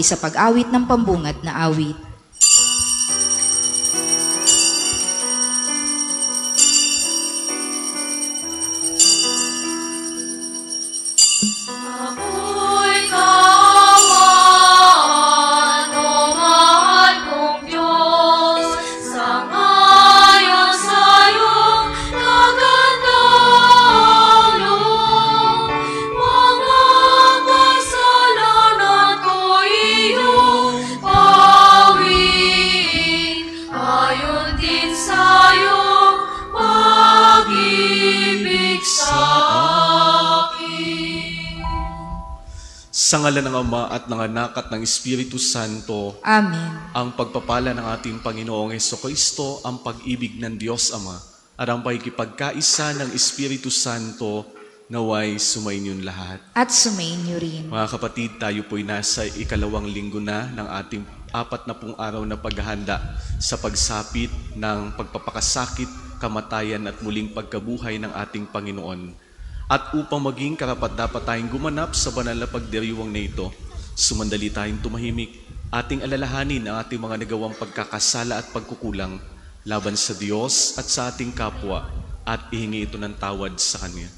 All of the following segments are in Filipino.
sa pag-awit ng pambungad na awit. Sa ngalan ng Ama at ng Anak at ng Espiritu Santo. Amen. Ang pagpapala ng ating Panginoong Hesukristo, ang pag-ibig ng Diyos Ama, at ang pakikipagkaisa ng Espiritu Santo, naway sumainyo lahat. At sumainyo rin. Mga kapatid, tayo po'y nasa ikalawang linggo na ng ating 40 araw na paghahanda sa pagsapit ng pagpapakasakit, kamatayan at muling pagkabuhay ng ating Panginoon. At upang maging karapat-dapat tayong gumanap sa banal na pagdiriwang na ito, sumandali tayong tumahimik, ating alalahanin ang ating mga nagawang pagkakasala at pagkukulang laban sa Diyos at sa ating kapwa, at ihingi ito ng tawad sa Kanya.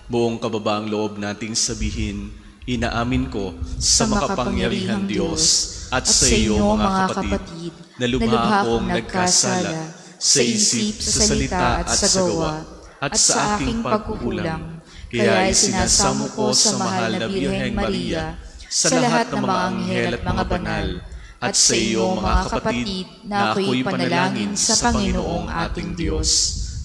Buong kababaang loob nating sabihin, inaamin ko sa makapangyarihang Diyos at sa iyo mga kapatid, na lubha akong nagkasala sa isip, sa salita at sa gawa, at sa aking pagkukulang. Kaya isinasamo ko sa mahal na Birheng Maria, sa lahat ng mga anghel at mga banal, at sa iyo mga kapatid, na ako'y panalangin sa Panginoong ating Diyos.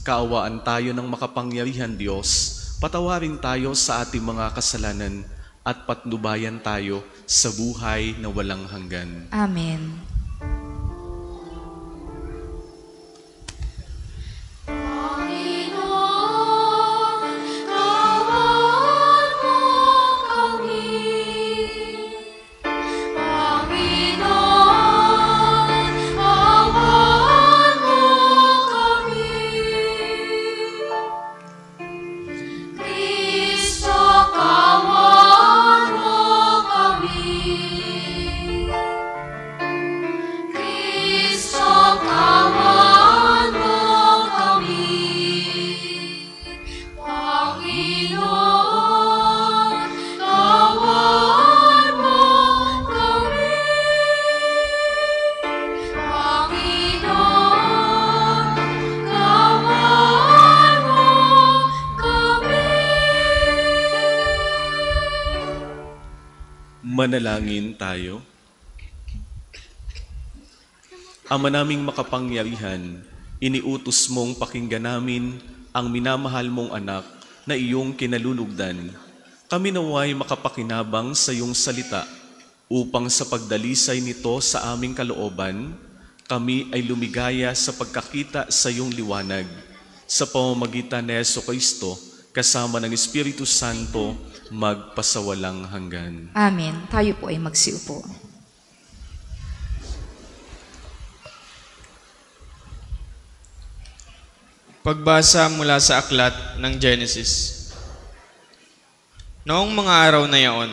Kaawaan tayo ng makapangyarihan Diyos, patawarin tayo sa ating mga kasalanan, at patnubayan tayo sa buhay na walang hanggan. Amen. Manalangin tayo. Ama naming makapangyarihan, iniutos mong pakinggan namin ang minamahal mong anak na iyong kinalulugdan. Kami naway makapakinabang sa iyong salita upang sa pagdalisay nito sa aming kalooban, kami ay lumigaya sa pagkakita sa iyong liwanag. Sa pamamagitan ni Hesukristo, kasama ng Espiritu Santo, magpasawalang hanggan. Amen. Tayo po ay magsiupo. Pagbasa mula sa aklat ng Genesis. Noong mga araw na yaon,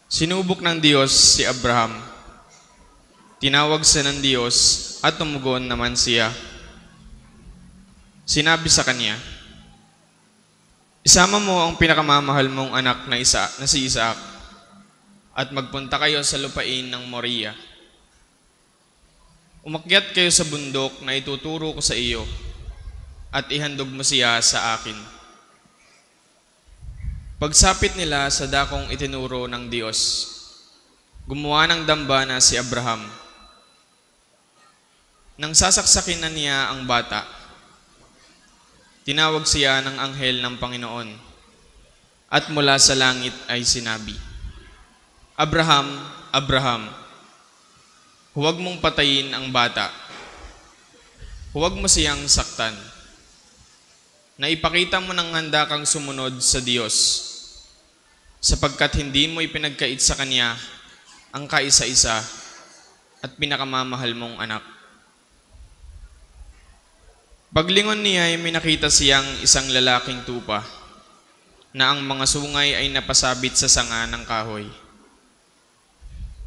sinubok ng Diyos si Abraham. Tinawag siya ng Diyos at tumugon naman siya. Sinabi sa kanya, isama mo ang pinakamamahal mong anak na si Isaac at magpunta kayo sa lupain ng Moriah. Umakyat kayo sa bundok na ituturo ko sa iyo at ihandog mo siya sa akin. Pagsapit nila sa dakong itinuro ng Diyos, gumawa ng dambana si Abraham. Nang sasaksakin na niya ang bata, tinawag siya ng anghel ng Panginoon at mula sa langit ay sinabi, Abraham, Abraham, huwag mong patayin ang bata. Huwag mo siyang saktan. Naipakita mo ng handa kang sumunod sa Diyos, sapagkat hindi mo ipinagkait sa Kanya ang kaisa-isa at pinakamamahal mong anak. Paglingon niya ay may nakita siyang isang lalaking tupa na ang mga sungay ay napasabit sa sanga ng kahoy.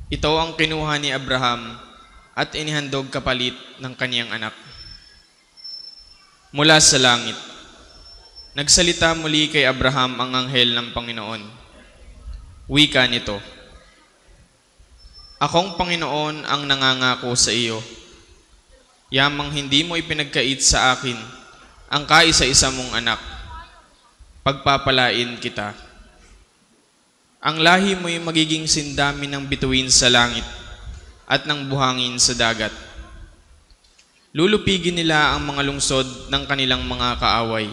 Ito ang kinuha ni Abraham at inihandog kapalit ng kaniyang anak. Mula sa langit, nagsalita muli kay Abraham ang anghel ng Panginoon. Wika nito, "Akong Panginoon ang nangangako sa iyo. Yamang hindi mo ipinagkait sa akin ang kaisa-isa mong anak. Pagpapalain kita. Ang lahi mo'y magiging sindami ng bituin sa langit at ng buhangin sa dagat. Lulupigin nila ang mga lungsod ng kanilang mga kaaway.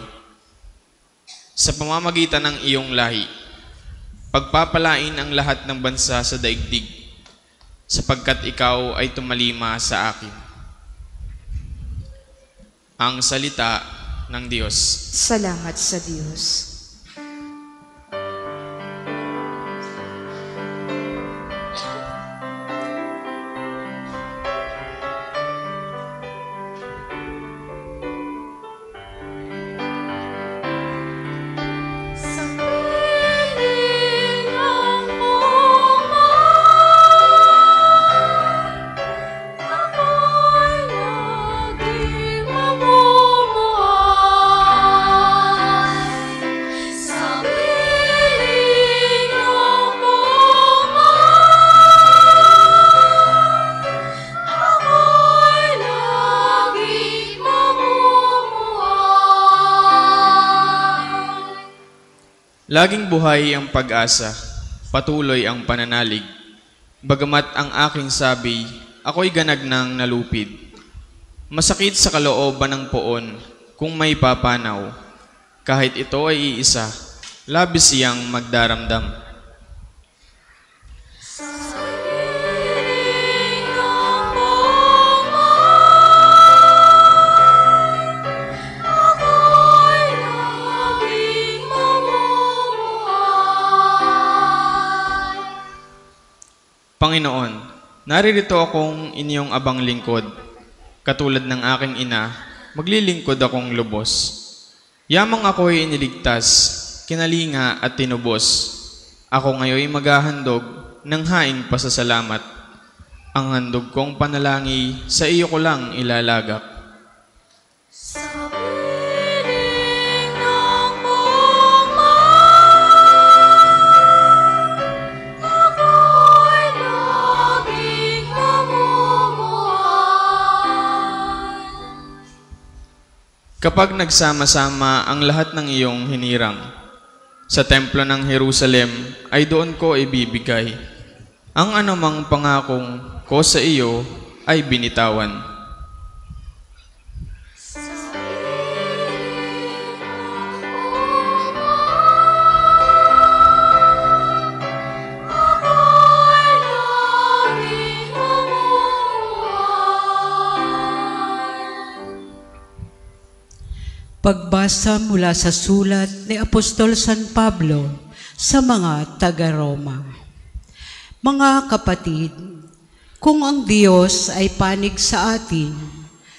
Sa pamamagitan ng iyong lahi, pagpapalain ang lahat ng bansa sa daigdig, sapagkat ikaw ay tumalima sa akin." Ang salita ng Diyos. Salamat sa Diyos. Laging buhay ang pag-asa, patuloy ang pananalig. Bagamat ang aking sabi, ako'y ganag ng nalupid. Masakit sa kalooban ng poon kung may papanaw. Kahit ito ay iisa, labis siyang magdaramdam. Panginoon, naririto akong inyong abang lingkod. Katulad ng aking ina, maglilingkod akong lubos. Yamang ako'y iniligtas, kinalinga at tinubos. Ako ngayoy maghahandog ng haing pasasalamat. Ang handog kong panalangin sa iyo ko lang ilalagak. Kapag nagsama-sama ang lahat ng iyong hinirang, sa templo ng Jerusalem ay doon ko ibibigay. Ang anumang pangakong ko sa iyo ay binitawan. Pagbasa mula sa sulat ni Apostol San Pablo sa mga taga-Roma. Mga kapatid, kung ang Diyos ay panig sa atin,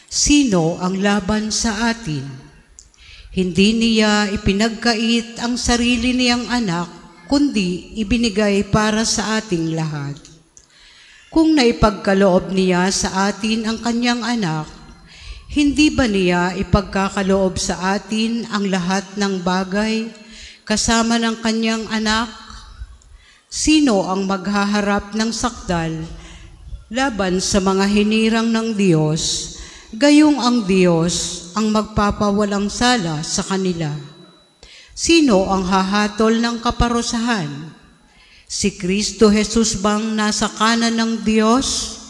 sino ang laban sa atin? Hindi niya ipinagkait ang sarili niyang anak, kundi ibinigay para sa ating lahat. Kung naipagkaloob niya sa atin ang kanyang anak, hindi ba niya ipagkakaloob sa atin ang lahat ng bagay kasama ng kanyang anak? Sino ang maghaharap ng sakdal laban sa mga hinirang ng Diyos, gayong ang Diyos ang magpapawalang sala sa kanila? Sino ang hahatol ng kaparusahan? Si Kristo Jesus bang nasa kanan ng Diyos?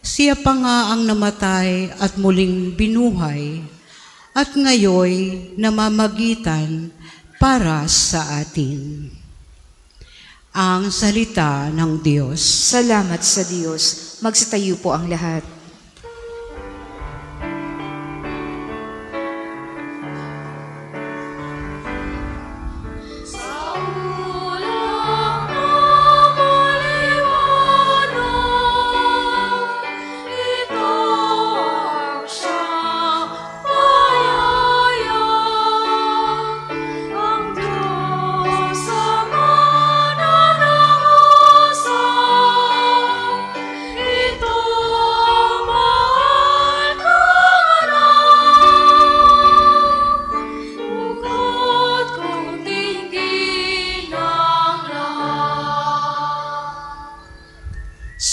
Siya pa nga ang namatay at muling binuhay, at ngayoy namamagitan para sa atin. Ang salita ng Diyos. Salamat sa Diyos. Magsitayo po ang lahat.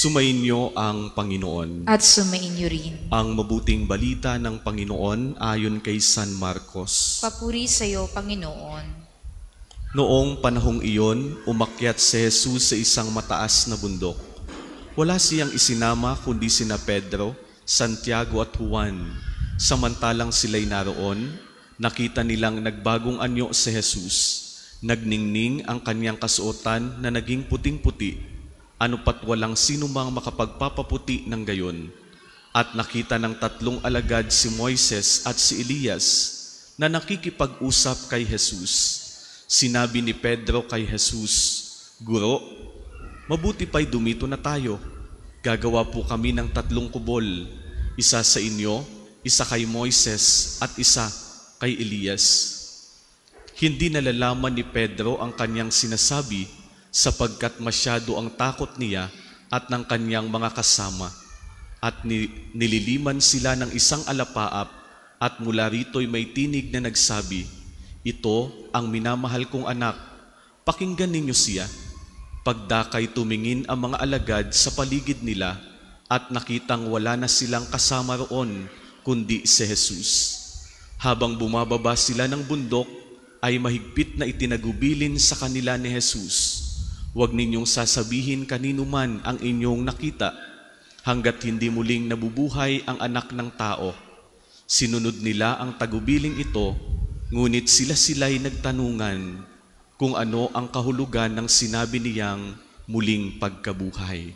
Sumainyo ang Panginoon. At sumainyo rin. Ang mabuting balita ng Panginoon ayon kay San Marcos. Papuri sa iyo, Panginoon. Noong panahong iyon, umakyat si Jesus sa isang mataas na bundok. Wala siyang isinama kundi sina Pedro, Santiago at Juan. Samantalang sila'y naroon, nakita nilang nagbagong anyo si Jesus. Nagningning ang kanyang kasuotan na naging puting-puti. Ano pat walang sinumang makapagpapaputi ng gayon. At nakita ng 3 alagad si Moises at si Elias na nakikipag-usap kay Jesus. Sinabi ni Pedro kay Jesus, "Guro, mabuti pa'y dumito na tayo. Gagawa po kami ng 3 kubol, isa sa inyo, isa kay Moises at isa kay Elias." Hindi nalalaman ni Pedro ang kanyang sinasabi sapagkat masyado ang takot niya at ng kanyang mga kasama. At nililiman sila ng isang alapaap at mula rito'y may tinig na nagsabi, "Ito ang minamahal kong anak, pakinggan ninyo siya." Pagdakay tumingin ang mga alagad sa paligid nila at nakitang wala na silang kasama roon kundi si Jesus. Habang bumababa sila ng bundok, ay mahigpit na itinagubilin sa kanila ni Jesus, "Huwag ninyong sasabihin kanino man ang inyong nakita, hanggat hindi muling nabubuhay ang anak ng tao." Sinunod nila ang tagubiling ito, ngunit sila-sila'y nagtanungan kung ano ang kahulugan ng sinabi niyang muling pagkabuhay.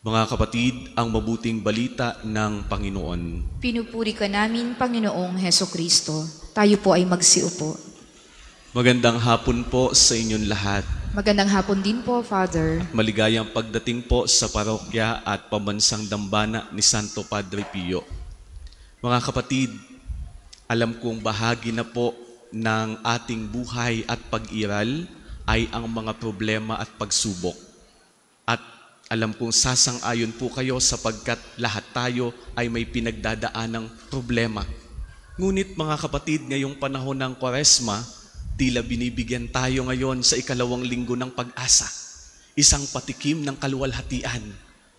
Mga kapatid, ang mabuting balita ng Panginoon. Pinupuri ka namin, Panginoong Hesukristo. Tayo po ay magsiupo. Magandang hapon po sa inyong lahat. Magandang hapon din po, Father. Maligayang pagdating po sa parokya at pambansang dambana ni Santo Padre Pio. Mga kapatid, alam kong bahagi na po ng ating buhay at pag-iral ay ang mga problema at pagsubok. At alam kong sasang-ayon po kayo sapagkat lahat tayo ay may pinagdadaanang problema. Ngunit mga kapatid, ngayong panahon ng Kwaresma, tila binibigyan tayo ngayon sa 2 linggo ng pag-asa, isang patikim ng kaluwalhatian,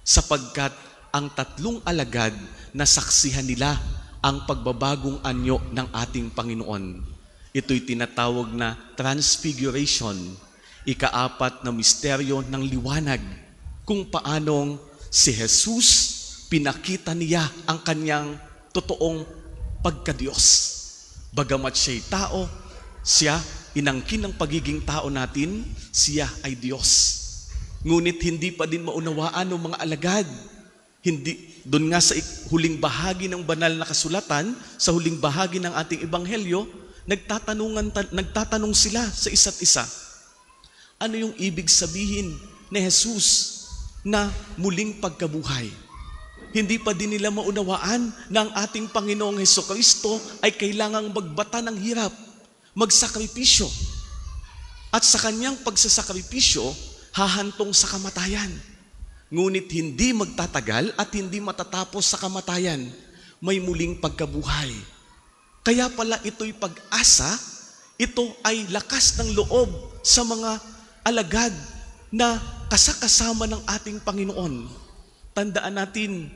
sapagkat ang 3 alagad na saksihan nila ang pagbabagong anyo ng ating Panginoon. Ito'y tinatawag na Transfiguration, ika-4 na misteryo ng liwanag, kung paanong si Jesus pinakita niya ang kanyang totoong pagka-Diyos. Bagamat siya'y tao, siya, inangkin ng pagiging tao natin, siya ay Diyos. Ngunit hindi pa din maunawaan ng mga alagad. Doon nga sa huling bahagi ng banal na kasulatan, sa huling bahagi ng ating ebanghelyo, nagtatanong sila sa isa't isa. Ano yung ibig sabihin ni Jesus na muling pagkabuhay? Hindi pa din nila maunawaan na ang ating Panginoong Hesukristo ay kailangang magbata ng hirap, magsakripisyo. At sa kanyang pagsasakripisyo, hahantong sa kamatayan. Ngunit hindi magtatagal at hindi matatapos sa kamatayan, may muling pagkabuhay. Kaya pala ito'y pag-asa, ito ay lakas ng loob sa mga alagad na kasakasama ng ating Panginoon. Tandaan natin,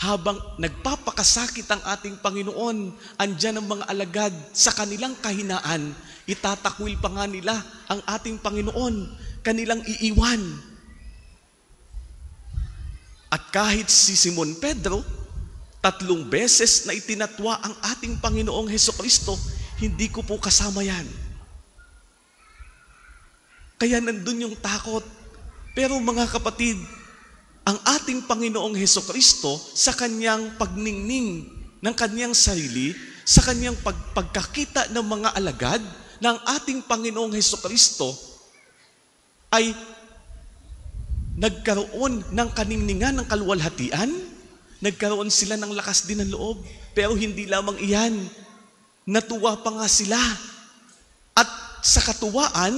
habang nagpapakasakit ang ating Panginoon, andyan ang mga alagad sa kanilang kahinaan, itatakwil pa nga nila ang ating Panginoon, kanilang iiwan. At kahit si Simon Pedro, 3 beses na itinatwa ang ating Panginoong Hesukristo, hindi ko po kasama yan. Kaya nandun yung takot. Pero mga kapatid, ang ating Panginoong Hesukristo sa kanyang pagningning ng kanyang sarili, sa kanyang pagkakita ng mga alagad ng ating Panginoong Hesukristo ay nagkaroon ng kaningningan ng kaluwalhatian, nagkaroon sila ng lakas din ng loob. Pero hindi lamang iyan, natuwa pa nga sila. At sa katuwaan,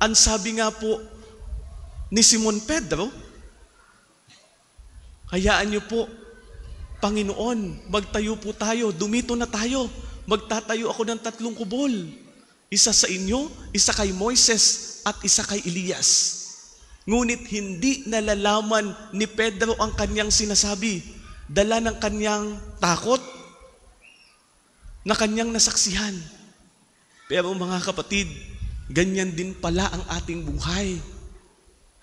ang sabi nga po ni Simon Pedro, "Hayaan niyo po, Panginoon, magtayo po tayo, dumito na tayo, magtatayo ako ng 3 kubol. Isa sa inyo, isa kay Moises, at isa kay Elias." Ngunit hindi nalalaman ni Pedro ang kanyang sinasabi. Dala ng kanyang takot na kanyang nasaksihan. Pero mga kapatid, ganyan din pala ang ating buhay.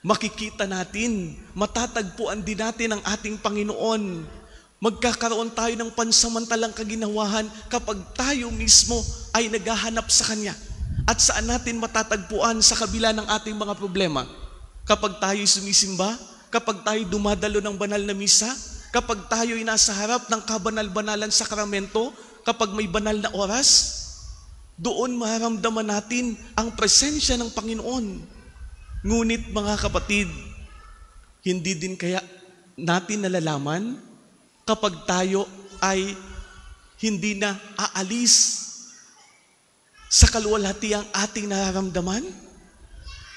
Makikita natin, matatagpuan din natin ang ating Panginoon. Magkakaroon tayo ng pansamantalang kaginawahan kapag tayo mismo ay naghahanap sa Kanya. At saan natin matatagpuan sa kabila ng ating mga problema? Kapag tayo sumisimba, kapag tayo dumadalo ng banal na misa, kapag tayo ay nasa harap ng kabanal-banalan sakramento, kapag may banal na oras, doon maramdaman natin ang presensya ng Panginoon. Ngunit mga kapatid, hindi din kaya natin nalalaman kapag tayo ay hindi na aalis sa kaluwalhatiang ating nararamdaman?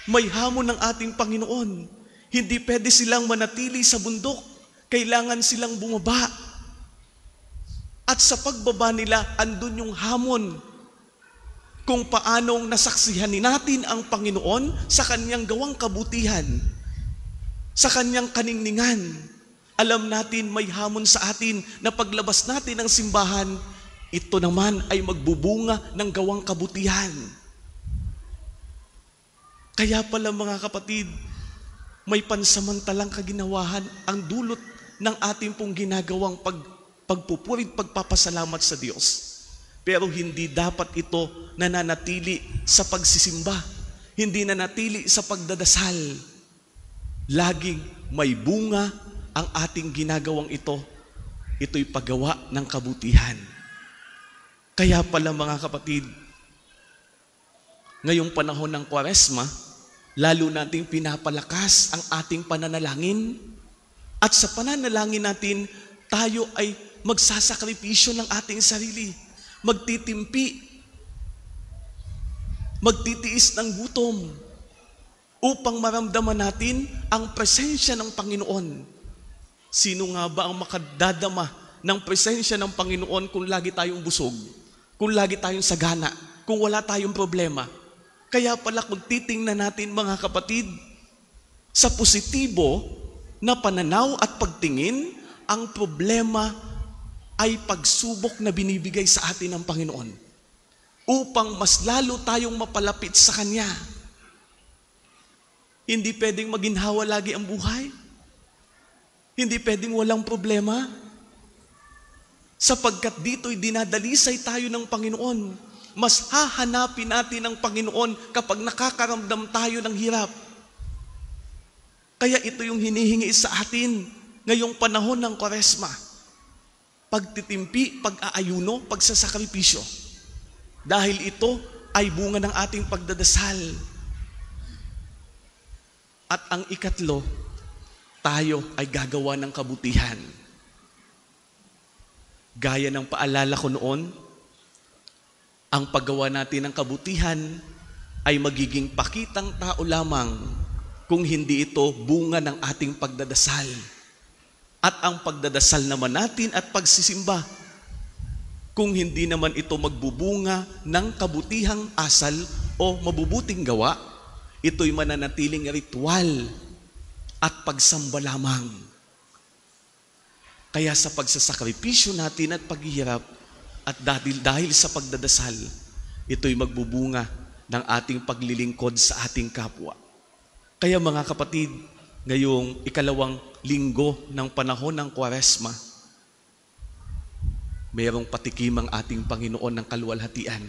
May hamon ng ating Panginoon. Hindi pwede silang manatili sa bundok. Kailangan silang bumaba. At sa pagbaba nila, andun yung hamon kung paanong nasaksihan natin ang Panginoon sa Kanyang gawang kabutihan, sa Kanyang kaningningan. Alam natin may hamon sa atin na paglabas natin ng simbahan, ito naman ay magbubunga ng gawang kabutihan. Kaya pala mga kapatid, may pansamantalang kaginawahan ang dulot ng ating pong ginagawang pagpupurit, pagpapasalamat sa Diyos. Pero hindi dapat ito nananatili sa pagsisimba. Hindi nanatili sa pagdadasal. Laging may bunga ang ating ginagawang ito. Ito'y paggawa ng kabutihan. Kaya pala mga kapatid, ngayong panahon ng Kwaresma, lalo nating pinapalakas ang ating pananalangin. At sa pananalangin natin, tayo ay magsasakripisyo ng ating sarili. Magtitimpi, magtitiis ng gutom upang maramdaman natin ang presensya ng Panginoon. Sino nga ba ang makadadama ng presensya ng Panginoon kung lagi tayong busog, kung lagi tayong sagana, kung wala tayong problema? Kaya pala kung titingnan natin mga kapatid, sa positibo na pananaw at pagtingin, ang problema ay pagsubok na binibigay sa atin ng Panginoon upang mas lalo tayong mapalapit sa Kanya. Hindi pwedeng maginhawa lagi ang buhay. Hindi pwedeng walang problema. Sapagkat dito'y dinadalisay tayo ng Panginoon. Mas hahanapin natin ang Panginoon kapag nakakaramdam tayo ng hirap. Kaya ito yung hinihingi sa atin ngayong panahon ng Kwaresma. Pagtitimpi, pag-aayuno, pagsasakripisyo. Dahil ito ay bunga ng ating pagdadasal. At ang ikatlo, tayo ay gagawa ng kabutihan. Gaya ng paalala ko noon, ang paggawa natin ng kabutihan ay magiging pakitang tao lamang kung hindi ito bunga ng ating pagdadasal. At ang pagdadasal naman natin at pagsisimba, kung hindi naman ito magbubunga ng kabutihang asal o mabubuting gawa, ito'y mananatiling ritual at pagsamba lamang. Kaya sa pagsasakripisyo natin at paghihirap at dahil sa pagdadasal, ito'y magbubunga ng ating paglilingkod sa ating kapwa. Kaya mga kapatid, ngayong ikalawang linggo ng panahon ng Kwaresma, mayroong patikim ang ating Panginoon ng kaluwalhatian.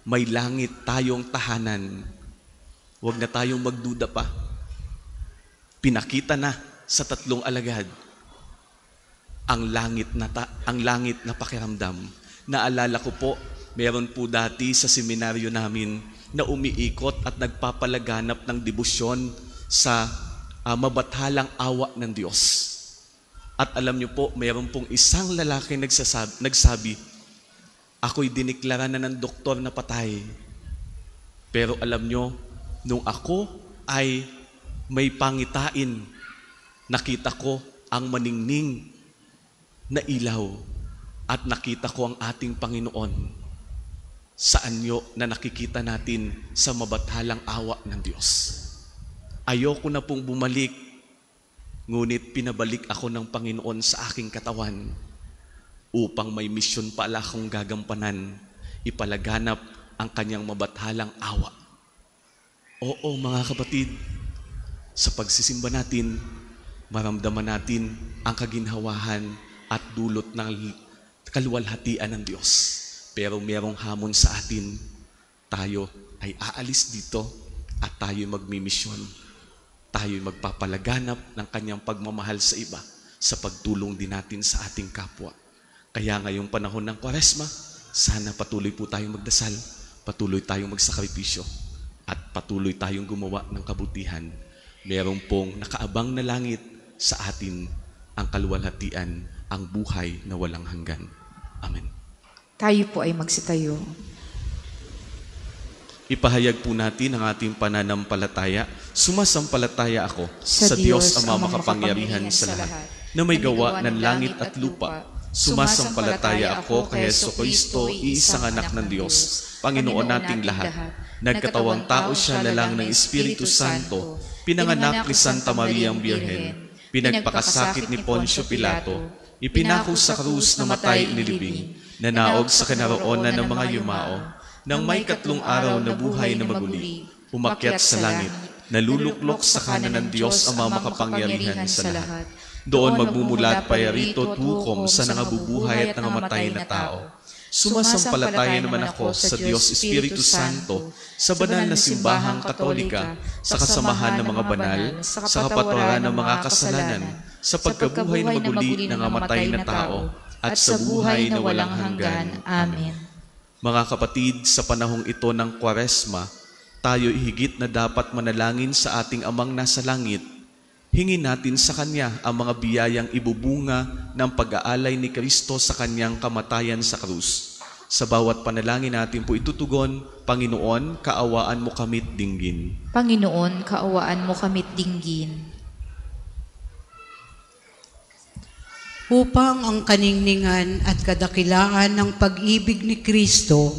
May langit tayong tahanan. Huwag na tayong magduda pa. Pinakita na sa tatlong alagad ang langit na pakiramdam. Naalala ko po, meron po dati sa seminaryo namin na umiikot at nagpapalaganap ng debosyon sa mabathalang awa ng Diyos. At alam niyo po, mayroon pong isang lalaki nagsabi, ako'y diniklara na ng doktor na patay. Pero alam niyo, nung ako ay may pangitain, nakita ko ang maningning na ilaw at nakita ko ang ating Panginoon sa anyo na nakikita natin sa mabathalang awa ng Diyos. Ayoko na pong bumalik, ngunit pinabalik ako ng Panginoon sa aking katawan upang may misyon pala akong gagampanan, ipalaganap ang kanyang mabathalang awa. Oo mga kapatid, sa pagsisimba natin, maramdaman natin ang kaginhawahan at dulot ng kaluwalhatian ng Diyos. Pero merong hamon sa atin, tayo ay aalis dito at tayo magmimisyon. Tayo magpapalaganap ng kanyang pagmamahal sa iba sa pagtulong din natin sa ating kapwa. Kaya ngayong panahon ng Kwaresma, sana patuloy po tayong magdasal, patuloy tayong magsakripisyo, at patuloy tayong gumawa ng kabutihan. Merong pong nakaabang na langit sa atin ang kaluwalhatian, ang buhay na walang hanggan. Amen. Tayo po ay magsitayo. Ipahayag po natin ang ating pananampalataya. Sumasampalataya ako sa Diyos Ama makapangyarihan sa lahat, na may gawa ng langit at lupa. Sumasampalataya ako kay Jesucristo, iisang anak ng Diyos, Panginoon nating lahat. Nagkatawang tao siya na lang ng Espiritu Santo, pinanganak ni Santa Maria ang Birhen, pinagpakasakit ni Poncio Pilato, ipinako sa krus na matay inilibing, nanaog sa kinaroonan ng mga yumao, nang may 3 araw na buhay na maguli, umakyat sa langit, naluluklok sa kanan ng Diyos Ama makapangyarihan sa lahat. Doon magmumulat payarito tukom sa nangabubuhay at nangamatay na tao. Sumasampalataya naman ako sa Diyos Espiritu Santo, sa banal na simbahang katolika, sa kasamahan ng mga banal, sa kapatawaran ng mga kasalanan, sa pagkabuhay na maguli ng nangamatay na tao, at sa buhay na walang hanggan. Amen. Mga kapatid, sa panahong ito ng Kwaresma, tayo higit na dapat manalangin sa ating Amang nasa langit. Hingin natin sa Kanya ang mga biyayang ibubunga ng pag-aalay ni Kristo sa Kanyang kamatayan sa krus. Sa bawat panalangin natin po itutugon, Panginoon, kaawaan mo kami't dinggin. Panginoon, kaawaan mo kami't dinggin. Upang ang kaningningan at kadakilaan ng pag-ibig ni Kristo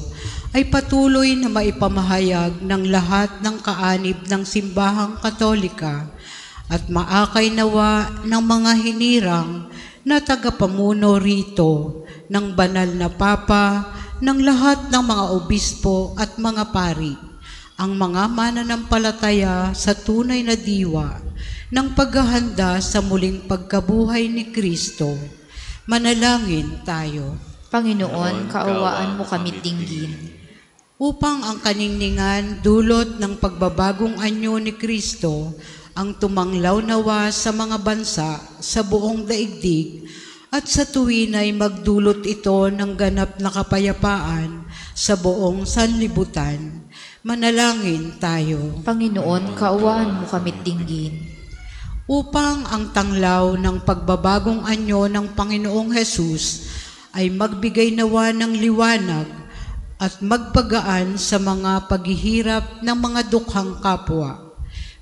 ay patuloy na maipamahayag ng lahat ng kaanib ng simbahang katolika at maakay nawa ng mga hinirang na tagapamuno rito ng banal na papa, ng lahat ng mga obispo at mga pari, ang mga mananampalataya sa tunay na diwa ng paghahanda sa muling pagkabuhay ni Kristo. Manalangin tayo. Panginoon, kaawaan mo kami't dinggin. Upang ang kaningningan dulot ng pagbabagong anyo ni Kristo ang tumanglaw nawa sa mga bansa sa buong daigdig at sa tuwin ay magdulot ito ng ganap na kapayapaan sa buong sanlibutan. Manalangin tayo. Panginoon, kaawaan mo kami't dinggin. Upang ang tanglaw ng pagbabagong anyo ng Panginoong Hesus ay magbigay nawa ng liwanag at magpagaan sa mga paghihirap ng mga dukhang kapwa.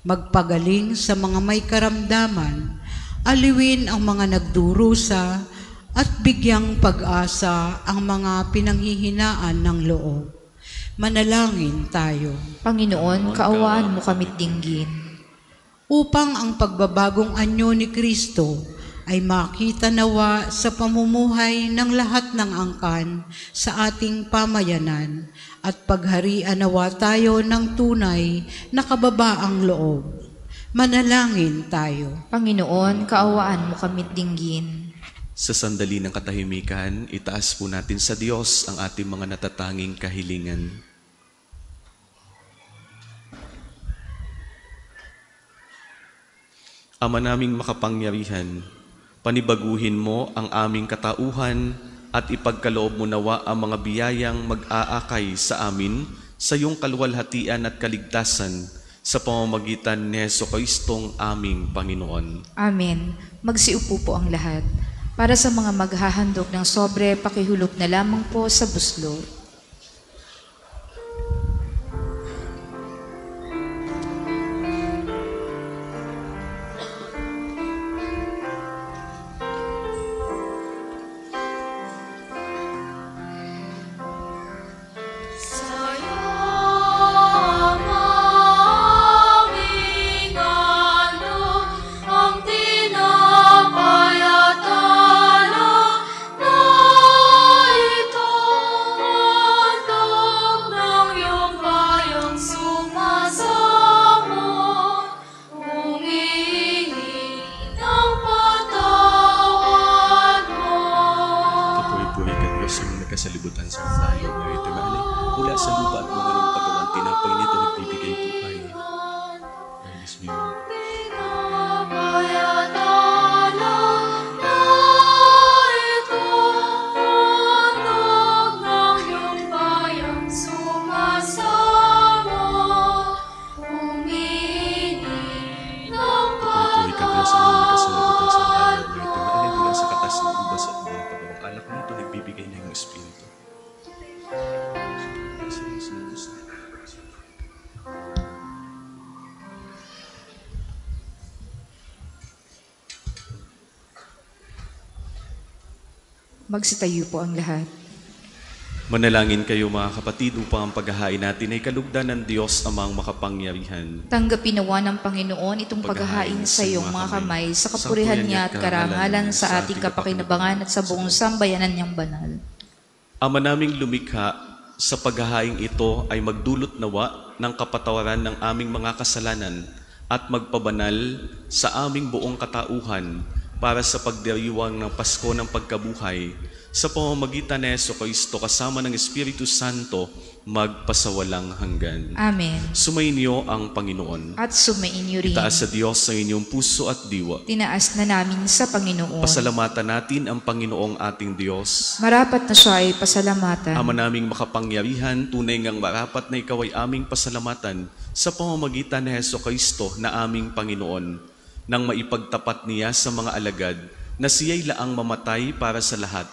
Magpagaling sa mga may karamdaman, aliwin ang mga nagdurusa, at bigyang pag-asa ang mga pinanghihinaan ng loob. Manalangin tayo. Panginoon, kaawaan mo kami't dinggin. Upang ang pagbabagong anyo ni Kristo ay makita nawa sa pamumuhay ng lahat ng angkan sa ating pamayanan, at pagharian nawa tayo ng tunay na kababaang loob. Manalangin tayo. Panginoon, kaawaan mo kami't dinggin. Sa sandali ng katahimikan, itaas po natin sa Diyos ang ating mga natatanging kahilingan. Ama naming makapangyarihan, panibaguhin mo ang aming katauhan at ipagkaloob mo nawa ang mga biyayang mag-aakay sa amin sa iyong kaluwalhatian at kaligtasan sa pamamagitan ni Jesucristong aming Panginoon. Amen. Magsiupo po ang lahat. Para sa mga maghahandog ng sobre, pakihulog na lamang po sa buslo. Sayang aming mula sa lupa at mga ng pagawang tinapay nito nagbibigay buhay. Nais mo yun. Patuloy ka sa mga kasalabutan sa halad na ito na alay mula sa katas ng ubas at mga pagawang alak nito nagbibigay ng iyong Espiritu. Magsitayo po ang lahat. Manalangin kayo mga kapatid upang ang paghahain natin ay kalugdan ng Diyos amang makapangyarihan. Tanggapin nawa ng Panginoon itong paghahain sa iyong mga kamay sa kapurihan niya at karangalan sa ating kapakinabangan at sa buong sambayanan niyang banal. Ama naming lumikha, sa paghahaing ito ay magdulot nawa ng kapatawaran ng aming mga kasalanan at magpabanal sa aming buong katauhan para sa pagdiriwang ng Pasko ng Pagkabuhay sa pamamagitan ni Jesucristo kasama ng Espiritu Santo magpasawalang hanggan. Amen. Sumainyo ang Panginoon. At sumainyo rin. Itaas sa Diyos ang inyong puso at diwa. Tinaas na namin sa Panginoon. Pasalamatan natin ang Panginoong ating Diyos. Marapat na siya ay pasalamatan. Ama naming makapangyarihan, tunay ngang marapat na ikaw ay aming pasalamatan sa pamamagitan ni Jesucristo na aming Panginoon, nang maipagtapat niya sa mga alagad na siya'y laang mamatay para sa lahat.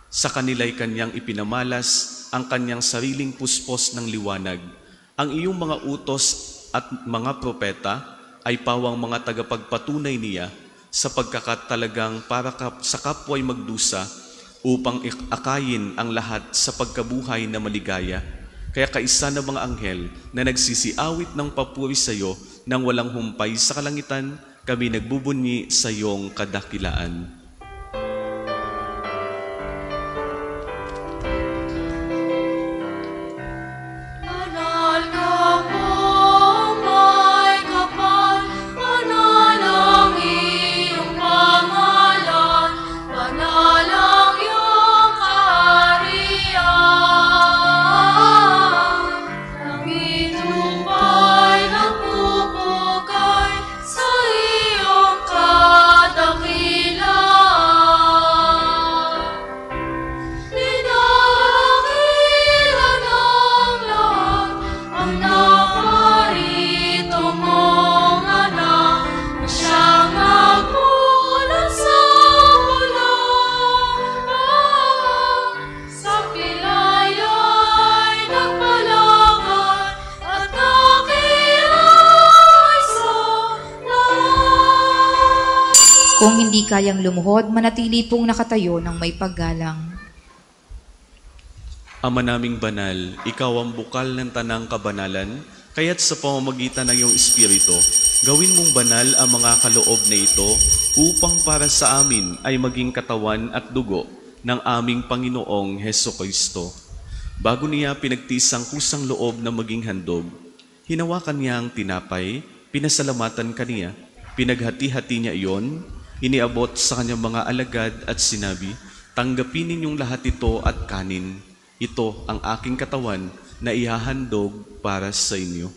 Sa kanila'y kanyang ipinamalas ang kanyang sariling puspos ng liwanag. Ang iyong mga utos at mga propeta ay pawang mga tagapagpatunay niya sa pagkakatalagang para sa kapwa'y magdusa upang akayin ang lahat sa pagkabuhay na maligaya. Kaya kaisa ng mga anghel na nagsisiawit ng papuri sa iyo nang walang humpay sa kalangitan, kami nagbubunyi sa iyong kadakilaan. Kung hindi kayang lumuhod, manatili pong nakatayo ng may paggalang. Ama naming banal, ikaw ang bukal ng tanang kabanalan, kaya't sa pamamagitan ng iyong Espiritu, gawin mong banal ang mga kaloob na ito upang para sa amin ay maging katawan at dugo ng aming Panginoong Hesukristo. Bago niya pinagtisang kusang loob na maging handog, hinawakan niya ang tinapay, pinasalamatan kaniya, pinaghati-hati niya iyon, iniabot sa kanyang mga alagad at sinabi, "Tanggapin ninyong lahat ito at kanin. Ito ang aking katawan na ihahandog para sa inyo."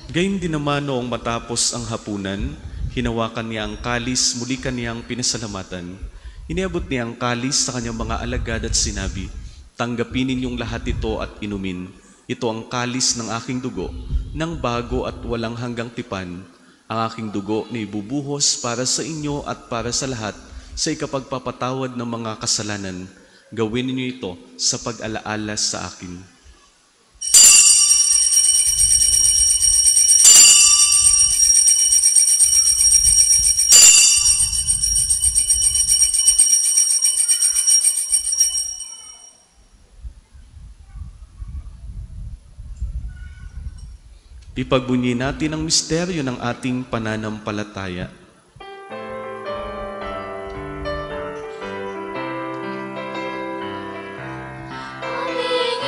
Gayun din naman noong matapos ang hapunan, hinawakan niya ang kalis, muli kaniyang pinasalamatan. Iniabot niya ang kalis sa kanyang mga alagad at sinabi, "Tanggapin ninyong lahat ito at inumin. Ito ang kalis ng aking dugo, ng bago at walang hanggang tipan. Ang aking dugo na ibubuhos para sa inyo at para sa lahat sa ikapagpapatawad ng mga kasalanan. Gawin ninyo ito sa pag-alaala sa akin." Ipagbunyi natin ang misteryo ng ating pananampalataya. Aming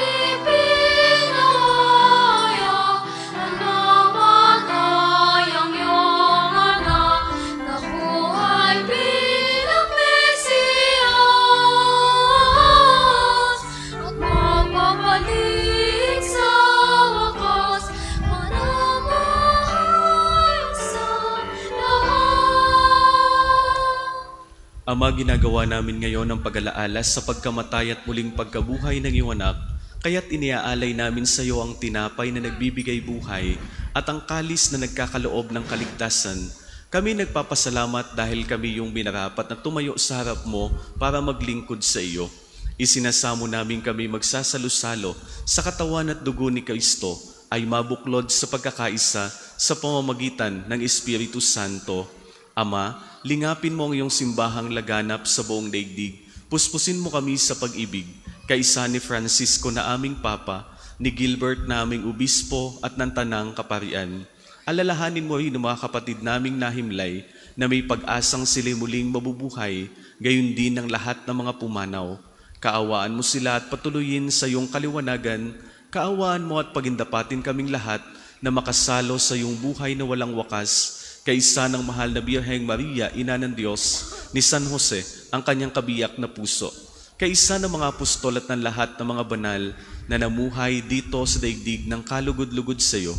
Ama, ginagawa namin ngayon ang pag-alaala sa pagkamatay at muling pagkabuhay ng iyong anak, kaya't iniaalay namin sa iyo ang tinapay na nagbibigay buhay at ang kalis na nagkakaloob ng kaligtasan. Kami nagpapasalamat dahil kami yung minarapat na tumayo sa harap mo para maglingkod sa iyo. Isinasamo namin kami magsasalo-salo sa katawan at dugo ni Kristo ay mabuklod sa pagkakaisa sa pamamagitan ng Espiritu Santo. Ama, lingapin mo ang iyong simbahang laganap sa buong daigdig. Puspusin mo kami sa pag-ibig, kaisa ni Francisco na aming Papa, ni Gilbert na aming Obispo at ng Tanang Kaparian. Alalahanin mo rin ang mga kapatid naming nahimlay na may pag-asang sila muling mabubuhay, gayon din ng lahat ng mga pumanaw. Kaawaan mo sila at patuloyin sa iyong kaliwanagan. Kaawaan mo at pagindapatin kaming lahat na makasalo sa iyong buhay na walang wakas, kaisa ng mahal na Birheng Maria, Ina ng Diyos, ni San Jose, ang kanyang kabiyak na puso, kaisa ng mga apostol at ng lahat ng mga banal na namuhay dito sa daigdig ng kalugod-lugod sa iyo,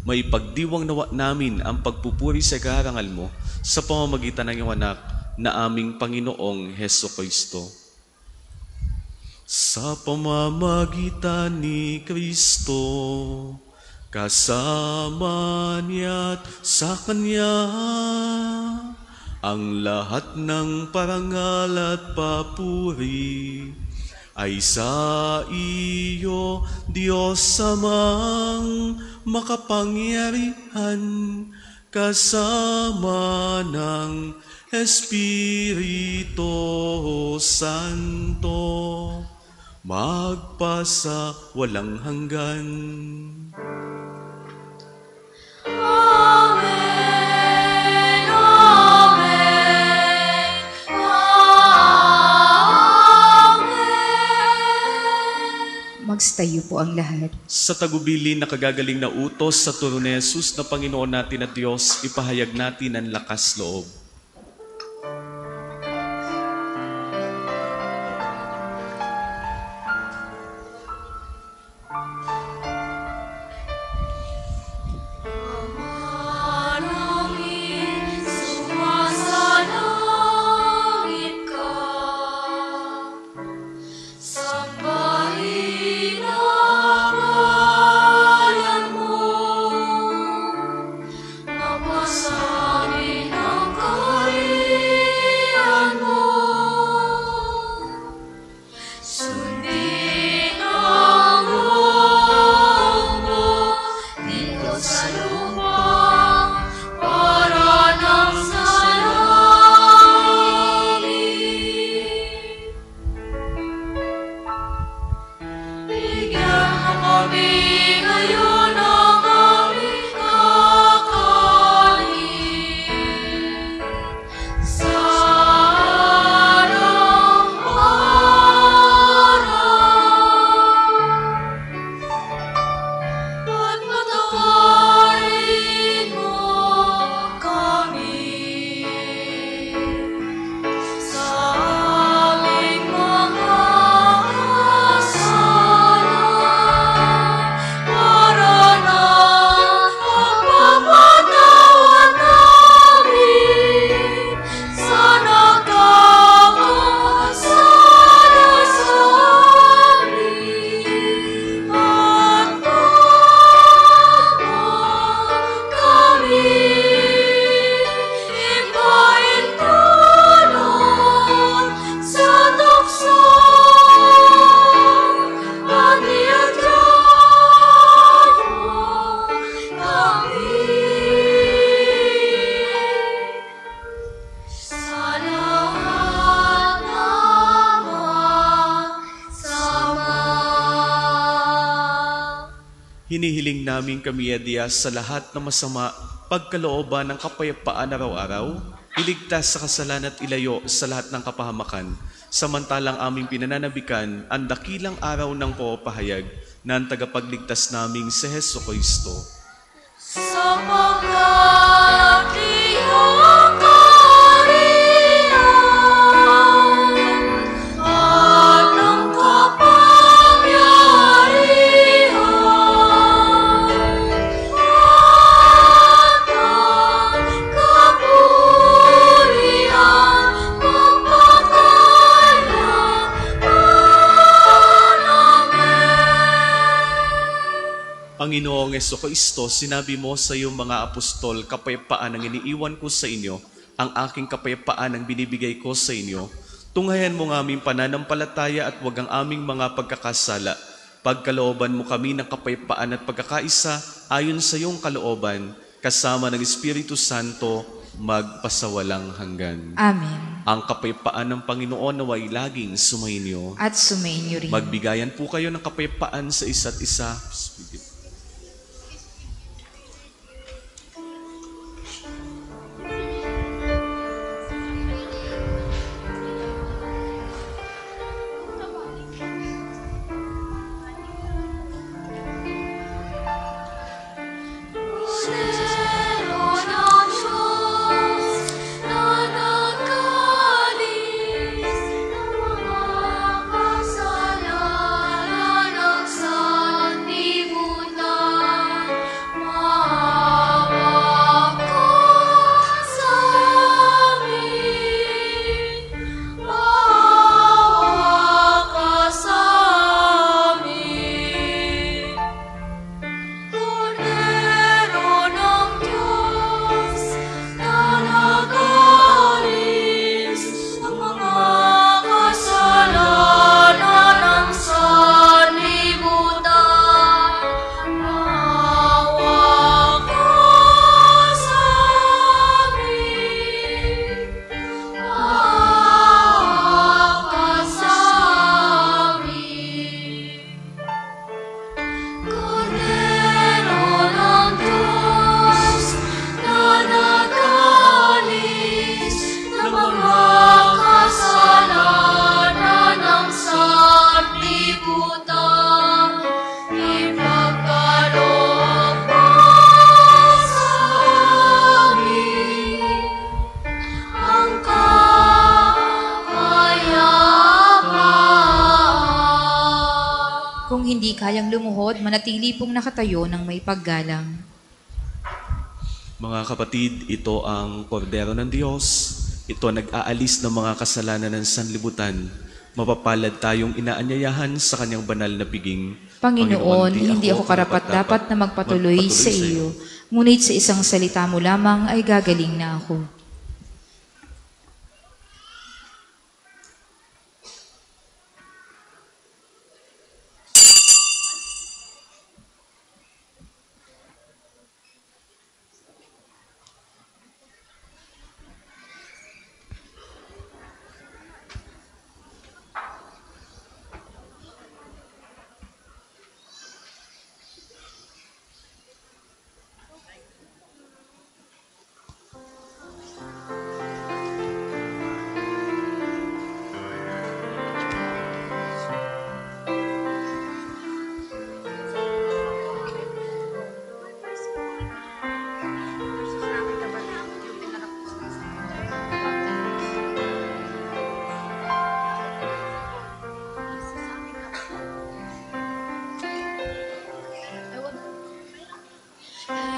may pagdiwang nawa namin ang pagpupuri sa karangal mo sa pamamagitan ng iyong anak na aming Panginoong Hesukristo. Sa pamamagitan ni Kristo, kasama niya't sa Kanya, ang lahat ng parangal at papuri ay sa iyo, Diyos Amang makapangyarihan, kasama ng Espiritu Santo, magpasa walang hanggan. Amen, Amen, Amen. Magstayo po ang lahat. Sa tagubilin na kagagaling na utos sa turo ni Jesus na Panginoon natin at Diyos, ipahayag natin ang lakas loob. Hinihiling namin kami, Diyos, sa lahat ng masama, pagkalooban ng kapayapaan araw-araw, iligtas sa kasalanan at ilayo sa lahat ng kapahamakan, samantalang aming pinananabikan ang dakilang araw ng pagpapahayag ng tagapagligtas naming si Hesukristo. Sapagkat iyong kaharian at ang kapangyarihan at ang kapulian magpapatuloy Panginoong Jesucristo, sinabi mo sa iyong mga apostol, kapayapaan ang iniiwan ko sa inyo, ang aking kapayapaan ang binibigay ko sa inyo. Tunghayan mo ang aming pananampalataya at huwag ang aming mga pagkakasala. Pagkalooban mo kami ng kapayapaan at pagkakaisa ayon sa iyong kalooban, kasama ng Espiritu Santo, magpasawalang hanggan. Amen. Ang kapayapaan ng Panginoon naway laging sumainyo. At sumainyo rin. Magbigayan po kayo ng kapayapaan sa isa't isa. Kung hindi kayang lumuhod, manatili pong nakatayo ng may paggalang. Mga kapatid, ito ang kordero ng Diyos. Ito nag-aalis ng mga kasalanan ng sanlibutan. Mapapalad tayong inaanyayahan sa kanyang banal na piging. Panginoon, hindi ako karapat-dapat na magpatuloy sa iyo. Ngunit sa isang salita mo lamang ay gagaling na ako.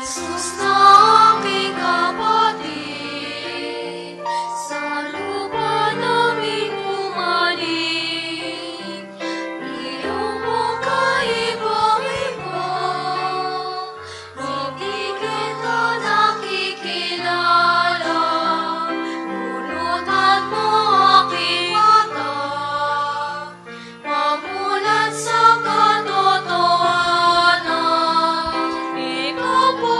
Jesus na aking kapatid, sa lupa namin bumalik, iyong mukha ibang-iba, hindi kita nakikilala, pulutan mo aking mata, mamulat sa katotohanan, ikaw po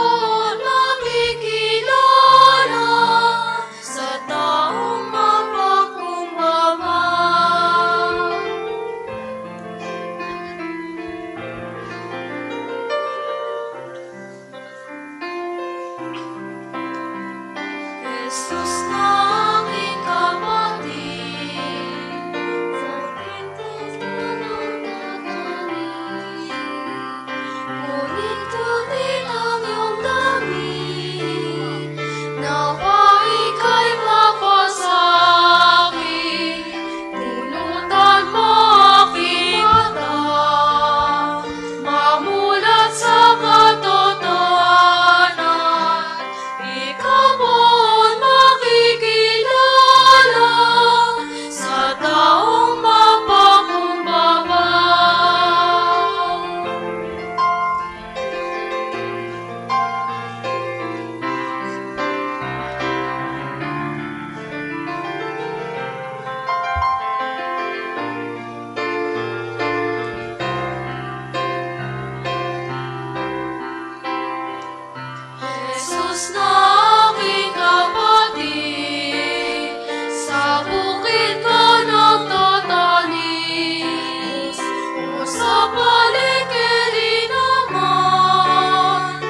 paligid naman,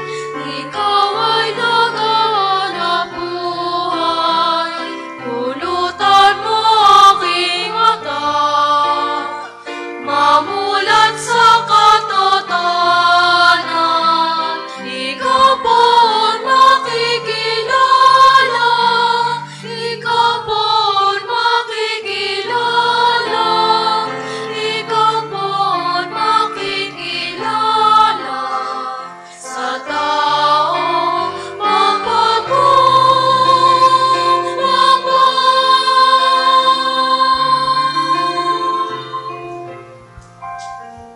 ikaw ay naghahanap buhay. Pulutan mo aking mata, mamulat sa katotohanan. Ikaw po ang makikilala, ikaw po ang makikilala, ikaw po ang makikilala sa taong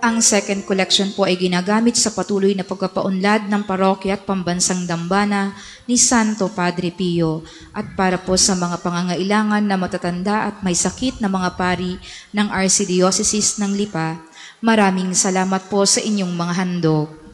Ang second collection po ay ginagamit sa patuloy na pagpapaunlad ng parokya at pambansang dambana ni Santo Padre Pio at para po sa mga pangangailangan na matatanda at may sakit na mga pari ng Archdiocese ng Lipa. Maraming salamat po sa inyong mga handog.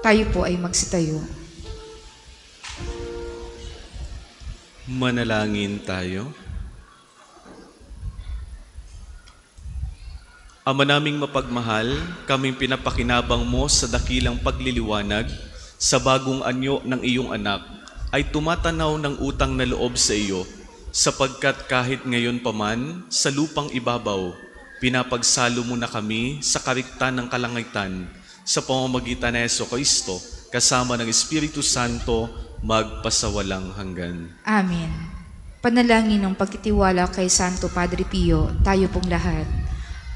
Tayo po ay magsitayo. Manalangin tayo. Ama naming mapagmahal, kaming pinapakinabang mo sa dakilang pagliliwanag sa bagong anyo ng iyong anak ay tumatanaw ng utang na loob sa iyo, sapagkat kahit ngayon pa man sa lupang ibabaw, pinapagsalo mo na kami sa kariktan ng kalangitan sa pamamagitan ni Jesucristo kasama ng Espiritu Santo magpasawalang hanggan. Amen. Panalangin ng pagtitiwala kay Santo Padre Pio, tayo pong lahat.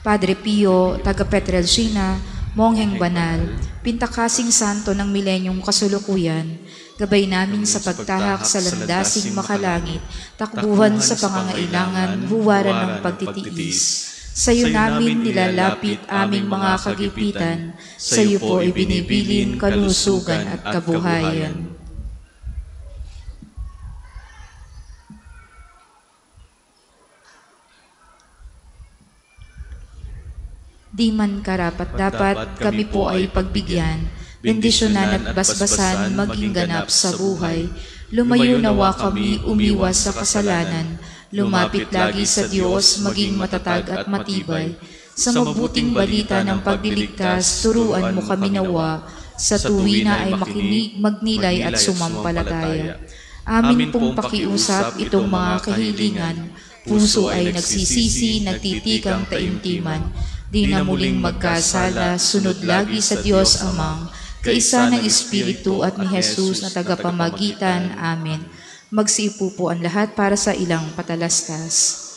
Padre Pio, taga Petrelcina, Mongheng Banal, pintakasing santo ng milenyong kasulukuyan, gabay namin sa pagtahak sa landasing makalangit, takbuhan sa pangangailangan, huwaran ng pagtitiis. Sa iyo namin nilalapit aming mga kagipitan, sa iyo po ibinibilin kalusugan at kabuhayan. Di man karapat-dapat kami po ay pagbigyan, bendisyonan at basbasan maging ganap sa buhay. Lumayo nawa kami umiwas sa kasalanan, lumapit lagi sa Diyos maging matatag at matibay. Sa mabuting balita ng pagliligtas, turuan mo kami nawa, sa tuwina ay makinig, magnilay at sumampalataya. Amin pong pakiusap itong mga kahilingan, puso ay nagsisisi, nagtitikang taimtiman, di na muling magkasala, sunod lagi sa Diyos Amang, kaisa ng Espiritu at ni Jesus na tagapamagitan. Amen. Magsiupo po ang lahat para sa ilang patalastas.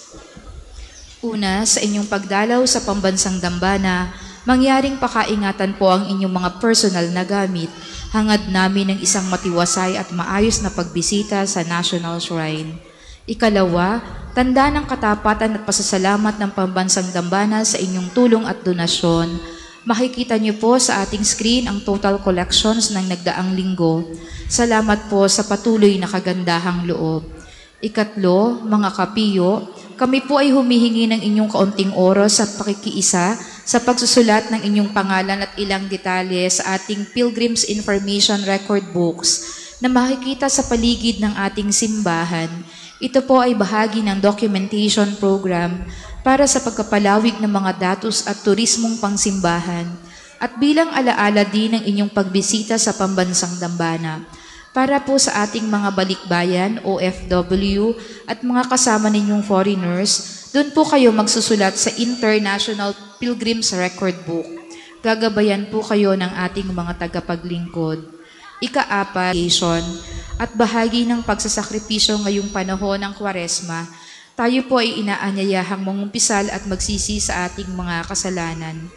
Una, sa inyong pagdalaw sa pambansang dambana, mangyaring pakaingatan po ang inyong mga personal na gamit. Hangad namin ng isang matiwasay at maayos na pagbisita sa National Shrine. Ikalawa, tanda ng katapatan at pasasalamat ng pambansang dambana sa inyong tulong at donasyon. Makikita niyo po sa ating screen ang total collections ng nagdaang linggo. Salamat po sa patuloy na kagandahang loob. Ikatlo, mga kapiyo, kami po ay humihingi ng inyong kaunting oras at pakikiisa sa pagsusulat ng inyong pangalan at ilang detalye sa ating Pilgrim's Information Record Books na makikita sa paligid ng ating simbahan. Ito po ay bahagi ng documentation program para sa pagkapalawig ng mga datos at turismong pangsimbahan at bilang alaala din ng inyong pagbisita sa pambansang dambana. Para po sa ating mga balikbayan, OFW at mga kasama ninyong foreigners, doon po kayo magsusulat sa International Pilgrim's Record Book. Gagabayan po kayo ng ating mga tagapaglingkod. Ika-apat, at bahagi ng pagsasakripisyo ngayong panahon ng Kwaresma, tayo po ay inaanyayahang mangumpisal at magsisi sa ating mga kasalanan.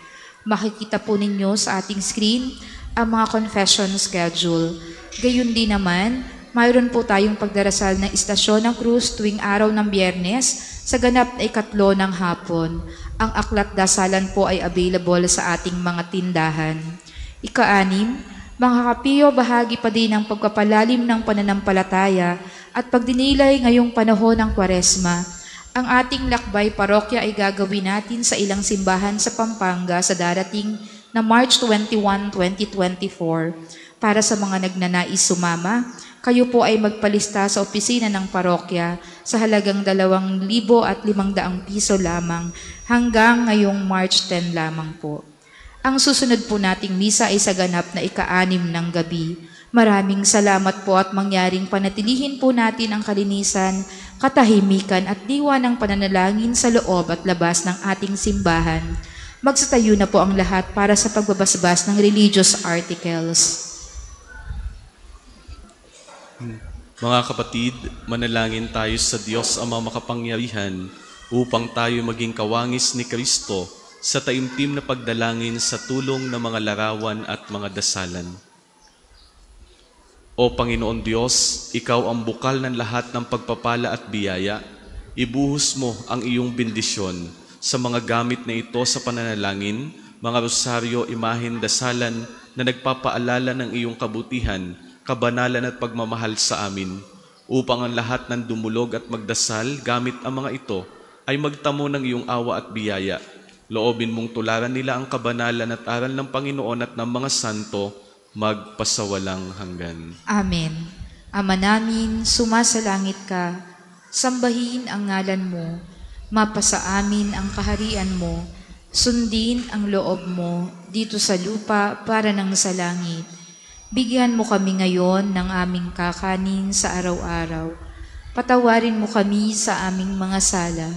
Makikita po ninyo sa ating screen ang mga confession schedule. Gayun din naman, mayroon po tayong pagdarasal ng Istasyon ng Cruz tuwing araw ng Biyernes sa ganap na 3 ng hapon. Ang aklat dasalan po ay available sa ating mga tindahan. Ika-6, mga kapiyo, bahagi pa din ng pagpapalalim ng pananampalataya at pagdinilay ngayong panahon ng Kwaresma. Ang ating lakbay parokya ay gagawin natin sa ilang simbahan sa Pampanga sa darating na March 21, 2024. Para sa mga nagnanais sumama, kayo po ay magpalista sa opisina ng parokya sa halagang 2,500 piso lamang hanggang ngayong March 10 lamang po. Ang susunod po nating misa ay sa ganap na ika-6 ng gabi. Maraming salamat po at mangyaring panatilihin po natin ang kalinisan, katahimikan at diwa ng pananalangin sa loob at labas ng ating simbahan. Magsitayo na po ang lahat para sa pagbabasbas ng religious articles. Mga kapatid, manalangin tayo sa Diyos Ama makapangyarihan upang tayo maging kawangis ni Kristo sa taimtim na pagdalangin sa tulong ng mga larawan at mga dasalan. O Panginoon Diyos, Ikaw ang bukal ng lahat ng pagpapala at biyaya. Ibuhos mo ang iyong bendisyon sa mga gamit na ito sa pananalangin, mga rosaryo, imahen, dasalan na nagpapaalala ng iyong kabutihan, kabanalan at pagmamahal sa amin, upang ang lahat ng dumulog at magdasal gamit ang mga ito ay magtamo ng iyong awa at biyaya. Loobin mong tularan nila ang kabanalan at aral ng Panginoon at ng mga santo magpasawalang hanggan. Amen. Ama namin, sumasalangit ka, sambahin ang ngalan mo, mapasa amin ang kaharian mo, sundin ang loob mo dito sa lupa para nang sa langit. Bigyan mo kami ngayon ng aming kakanin sa araw-araw. Patawarin mo kami sa aming mga sala,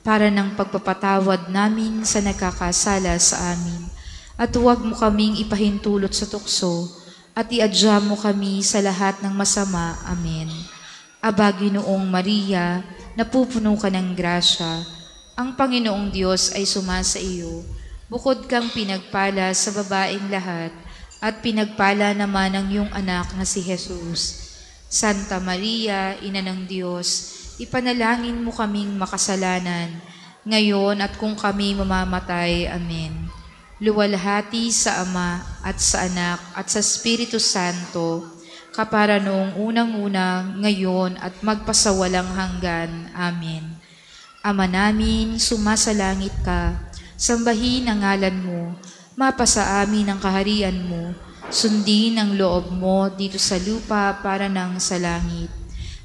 para ng pagpapatawad namin sa nagkakasala sa amin. At huwag mo kaming ipahintulot sa tukso, at iadya mo kami sa lahat ng masama. Amen. Aba, Ginoong Maria, napupuno ka ng grasya, ang Panginoong Diyos ay sumasa iyo. Bukod kang pinagpala sa babaeng lahat, at pinagpala naman ang iyong anak na si Jesus. Santa Maria, Ina ng Diyos, ipanalangin mo kaming makasalanan, ngayon at kung kami mamamatay. Amen. Luwalhati sa Ama at sa Anak at sa Espiritu Santo, kapara noong unang-una, ngayon at magpasawalang hanggan. Amen. Ama namin, sumasalangit ka, sambahin ang ngalan mo, mapasa amin ang kaharian mo, sundin ang loob mo dito sa lupa para nang sa langit.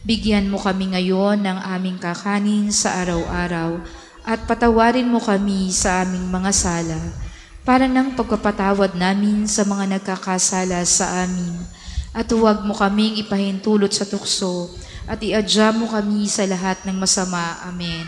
Bigyan mo kami ngayon ng aming kakanin sa araw-araw at patawarin mo kami sa aming mga sala para ng pagpapatawad namin sa mga nagkakasala sa amin. At huwag mo kaming ipahintulot sa tukso at iadya mo kami sa lahat ng masama. Amen.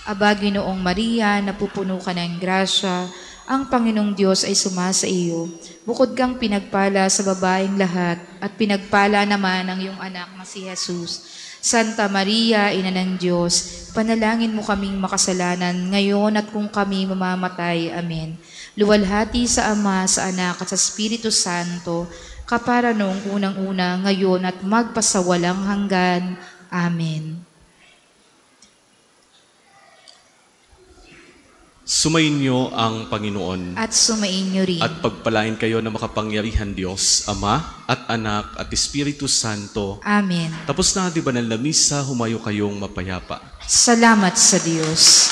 Aba, Ginoong Maria, napupuno ka ng grasya, ang Panginoong Diyos ay sumasa iyo. Bukod kang pinagpala sa babaeng lahat, at pinagpala naman ang iyong anak na si Jesus. Santa Maria, Ina ng Diyos, panalangin mo kaming makasalanan, ngayon at kung kami mamamatay. Amen. Luwalhati sa Ama, sa Anak, at sa Espiritu Santo, kapara noong unang-una, ngayon at magpasawalang hanggan. Amen. Sumainyo ang Panginoon. At sumainyo rin. At pagpalain kayo ng makapangyarihan Diyos, Ama at Anak at Espiritu Santo. Amen. Tapos na ang banal na misa, humayo kayong mapayapa. Salamat sa Diyos.